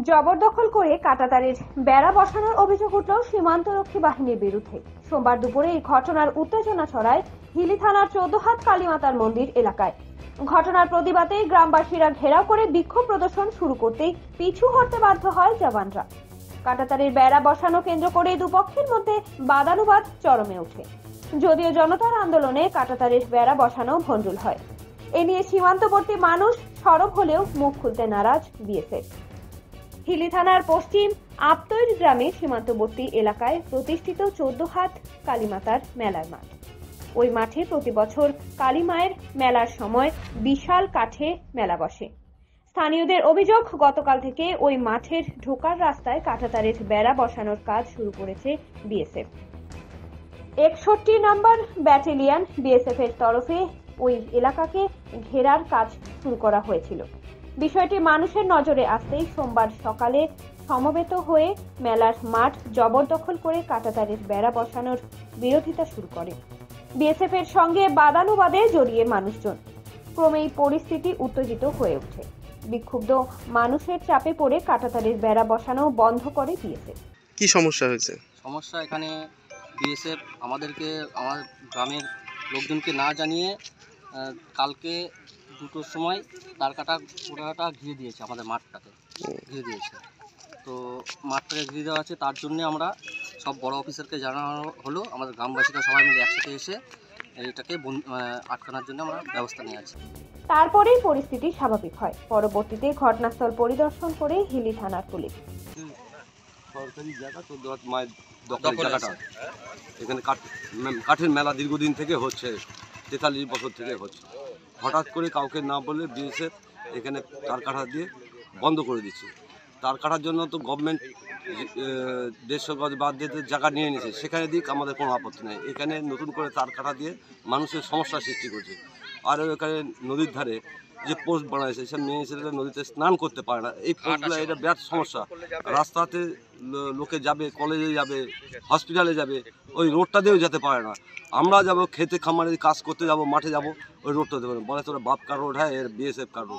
জবরদখল করে কাঁটাতারের বেড়া বসানোর অভিযোগ উঠল সীমান্তরক্ষী বাহিনীর বিরুদ্ধে। সোমবার দুপুরে এই ঘটনার উত্তেজনা ছড়ায় হিলি থানার 14 হাত কালীমাতার মন্দির এলাকায়। ঘটনার প্রতিবাদে গ্রামবাসীরা ঘেরাও করে বিক্ষোভ প্রদর্শন শুরু করতেই পিছু হটতে বাধ্য হয় জওয়ানরা। কাঁটাতারের বেড়া বসানো কেন্দ্র করে দুপক্ষের মধ্যে বাদানুবাদ চরমে ওঠে। যদিও জনতার আন্দোলনে কাঁটাতারের বেড়া বসানো ভণ্ডুল হয়। এ নিয়ে সীমান্তবর্তী মানুষ সরব হলেও মুখ খুলতে নারাজ বিএসএফ। হিলি থানার পশ্চিম আপতৈর গ্রামে সীমান্তবর্তী এলাকায় প্রতিষ্ঠিত 14 হাত কালীমাতার মেলার মাঠ। ওই মাঠে প্রতি বছর কালী মায়ের মেলার সময় বিশাল কাঠে মেলা বসে। স্থানীয়দের অভিযোগ, গতকাল থেকে ওই মাঠের ঢোকার রাস্তায় কাঁটাতারের বেড়া বসানোর কাজ শুরু করেছে বিএসএফ। 61 নম্বর ব্যাটালিয়ন বিএসএফ এর তরফে ওই এলাকাকে ঘেরার কাজ শুরু করা হয়েছিল। বিষয়টি মানুষের নজরে আসতেই সোমবার সকালে সমবেত হয়ে মেলার মাঠ জবরদখল করে কাঁটাতারের বেড়া বসানোর বিরোধিতা শুরু করে। বিএসএফ এর সঙ্গে বাদানুবাদে জড়িয়ে মানুষজন। ক্রমেই পরিস্থিতি উত্তেজিত হয়ে ওঠে। বিক্ষুব্ধ মানুষের চাপে পড়ে কাঁটাতারের বেড়া বসানো বন্ধ করে বিএসএফ। কি সমস্যা হয়েছে? সমস্যা এখানে বিএসএফ আমাদের গ্রামের লোকজনকে না জানিয়ে কালকে 2টোর সময় তার পুরাটা ঘিরে দিয়েছে, আমাদের মাঠটাকে ঘিরে দিয়েছে। তো মাঠটাকে ঘিরে দেওয়া আছে, তার জন্য আমরা সব বড় অফিসারকে জানানো হলো। আমাদের গ্রামবাসীরা সবাই মিলে একসাথে এসে এটাকে আটকানোর জন্য আমরা ব্যবস্থা নিয়ে আছি। তারপরেই পরিস্থিতি স্বাভাবিক হয়। পরবর্তীতে ঘটনাস্থল পরিদর্শন করে হিলি থানার পুলিশ। সরকারি জায়গা 14 হাত মায়ের দখলের জায়গাটা, এখানে কাঠের মেলা দীর্ঘদিন থেকে হচ্ছে, 43 বছর থেকে হচ্ছে। হঠাৎ করে কাউকে না বলে বিএসএফ এখানে তার কাটা দিয়ে বন্ধ করে দিচ্ছে। তার কাটার জন্য তো গভর্নমেন্ট 150 গজ বাদ দিয়ে জায়গা নিয়ে নিয়েছে, সেখানে দিক আমাদের কোনো আপত্তি নেই। এখানে নতুন করে তার কাটা দিয়ে মানুষের সমস্যার সৃষ্টি করছে। আর এখানে নদীর ধারে যে পোস্ট বানাইছে, সে মেয়ে ছেলেরা নদীতে স্নান করতে পারে না। এই পোস্টগুলো এটা বিরাট সমস্যা। রাস্তাতে লোকে যাবে, কলেজে যাবে, হসপিটালে যাবে, ওই রোডটা দিয়েও যেতে পারে না। আমরা যাব খেতে খামারে কাজ করতে যাব, মাঠে যাব, ওই রোডটা দেবে না, বলে তোরা বাপ কার রোড হয়, এর বিএসএফ কার রোড।